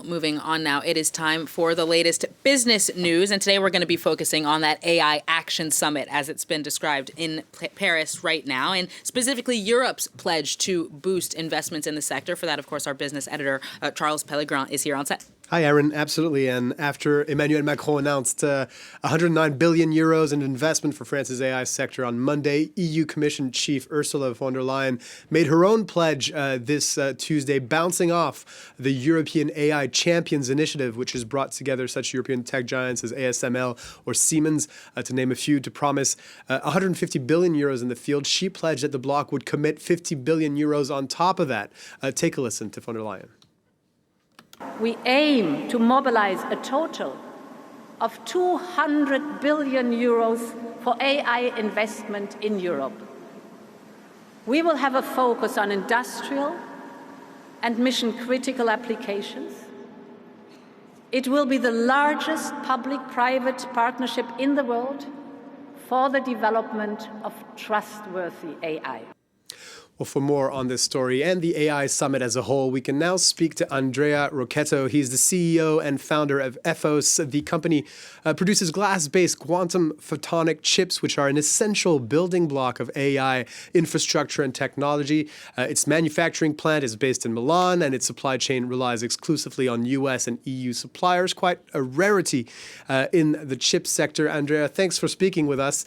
moving on now, it is time for the latest business news. And today we're going to be focusing on that AI Action Summit, as it's been described in Paris right now, and specifically Europe's pledge to boost investments in the sector. For that, of course, our business editor, Charles Pellegrin, is here on set. Hi, Aaron. Absolutely. And after Emmanuel Macron announced 109 billion euros in investment for France's AI sector on Monday, EU Commission Chief Ursula von der Leyen made her own pledge this Tuesday, bouncing off the European AI Champions Initiative, which has brought together such European tech giants as ASML or Siemens, to name a few, to promise 150 billion euros in the field. She pledged that the bloc would commit 50 billion euros on top of that. Take a listen to von der Leyen. We aim to mobilize a total of 200 billion euros for AI investment in Europe. We will have a focus on industrial and mission-critical applications. It will be the largest public-private partnership in the world for the development of trustworthy AI. Well, for more on this story and the AI Summit as a whole, we can now speak to Andrea Rocchetto. He's the CEO and founder of Ephos. The company produces glass-based quantum photonic chips, which are an essential building block of AI infrastructure and technology. Its manufacturing plant is based in Milan, and its supply chain relies exclusively on US and EU suppliers. Quite a rarity in the chip sector. Andrea, thanks for speaking with us.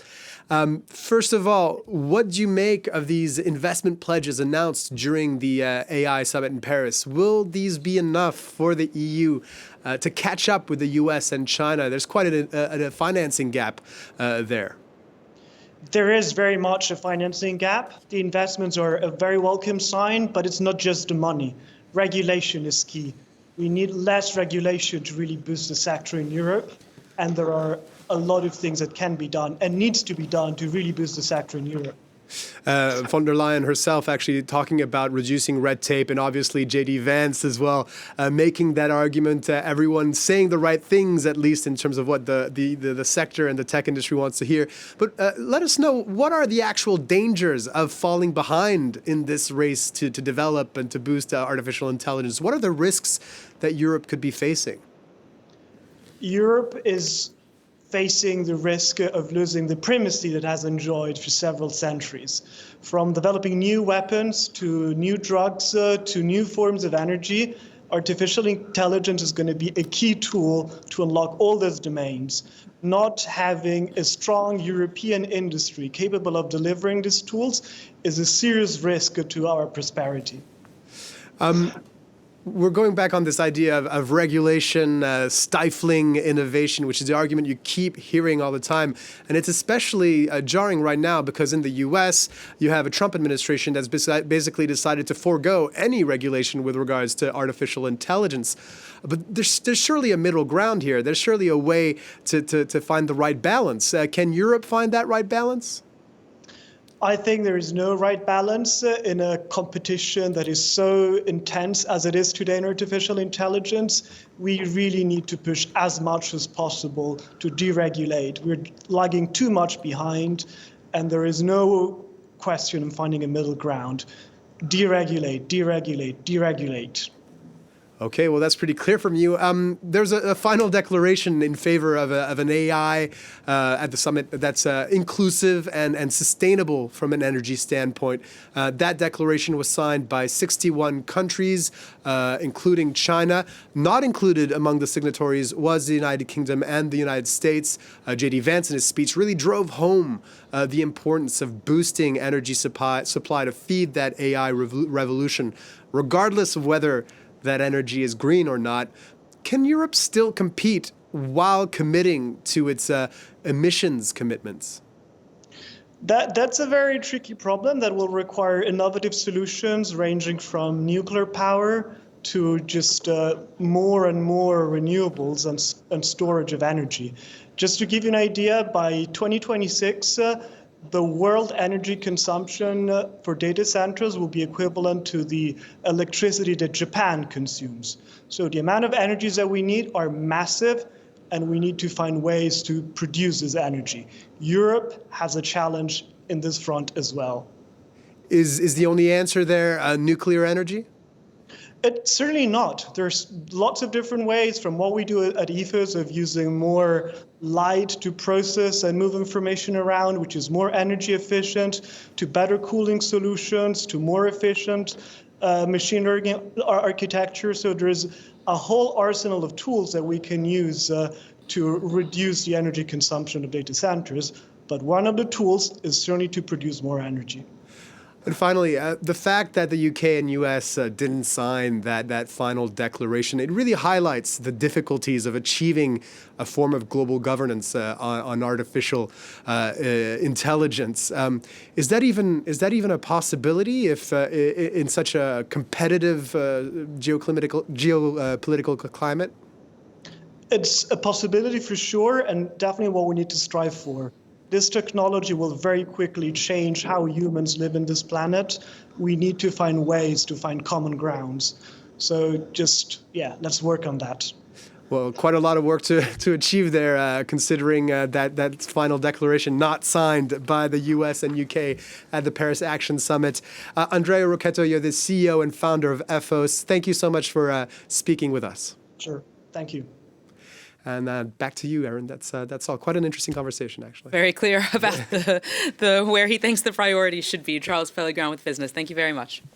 First of all, what do you make of these investment pledges announced during the AI summit in Paris? Will these be enough for the EU to catch up with the US and China? There's quite a financing gap there. There is very much a financing gap. The investments are a very welcome sign, but it's not just the money. Regulation is key. We need less regulation to really boost the sector in Europe, and there are a lot of things that can be done and needs to be done to really boost the sector in Europe. Von der Leyen herself actually talking about reducing red tape, and obviously J.D. Vance as well, making that argument. Everyone saying the right things, at least in terms of what the sector and the tech industry wants to hear. But let us know, what are the actual dangers of falling behind in this race to develop and to boost artificial intelligence? What are the risks that Europe could be facing? Europe is facing the risk of losing the primacy that has enjoyed for several centuries. From developing new weapons to new drugs to new forms of energy, artificial intelligence is going to be a key tool to unlock all those domains. Not having a strong European industry capable of delivering these tools is a serious risk to our prosperity. We're going back on this idea of regulation stifling innovation, which is the argument you keep hearing all the time. And it's especially jarring right now because in the US, you have a Trump administration that's basically decided to forego any regulation with regards to artificial intelligence. But there's surely a middle ground here. There's surely a way to find the right balance. Can Europe find that right balance? I think there is no right balance in a competition that is so intense as it is today in artificial intelligence. We really need to push as much as possible to deregulate. We're lagging too much behind, and there is no question of finding a middle ground. Deregulate, deregulate, deregulate. Okay, well, that's pretty clear from you. There's a final declaration in favor of an AI at the summit that's inclusive and sustainable from an energy standpoint. That declaration was signed by 61 countries, including China. Not included among the signatories was the United Kingdom and the United States. J.D. Vance in his speech really drove home the importance of boosting energy supply to feed that AI revolution, regardless of whether that energy is green or not. Can Europe still compete while committing to its emissions commitments? That's a very tricky problem that will require innovative solutions ranging from nuclear power to just more and more renewables and storage of energy. Just to give you an idea, by 2026, the world energy consumption for data centers will be equivalent to the electricity that Japan consumes. So the amount of energies that we need are massive, and we need to find ways to produce this energy. Europe has a challenge in this front as well. Is the only answer there nuclear energy? It's certainly not. There's lots of different ways from what we do at Ethos of using more light to process and move information around, which is more energy efficient, to better cooling solutions, to more efficient machine learning architecture. So there's a whole arsenal of tools that we can use to reduce the energy consumption of data centers. But one of the tools is certainly to produce more energy. And finally, the fact that the UK and US didn't sign that final declaration, it really highlights the difficulties of achieving a form of global governance on artificial intelligence. Is that even a possibility if in such a competitive geopolitical climate? It's a possibility for sure, and definitely what we need to strive for. This technology will very quickly change how humans live in this planet. We need to find ways to find common grounds. So let's work on that. Well, quite a lot of work to achieve there, considering that final declaration not signed by the US and UK at the Paris Action Summit. Andrea Rocchetto, you're the CEO and founder of Ephos. Thank you so much for speaking with us. Sure. Thank you. And back to you, Erin. That's all. Quite an interesting conversation, actually. Very clear about the where he thinks the priorities should be. Charles Pellegrin with Business. Thank you very much.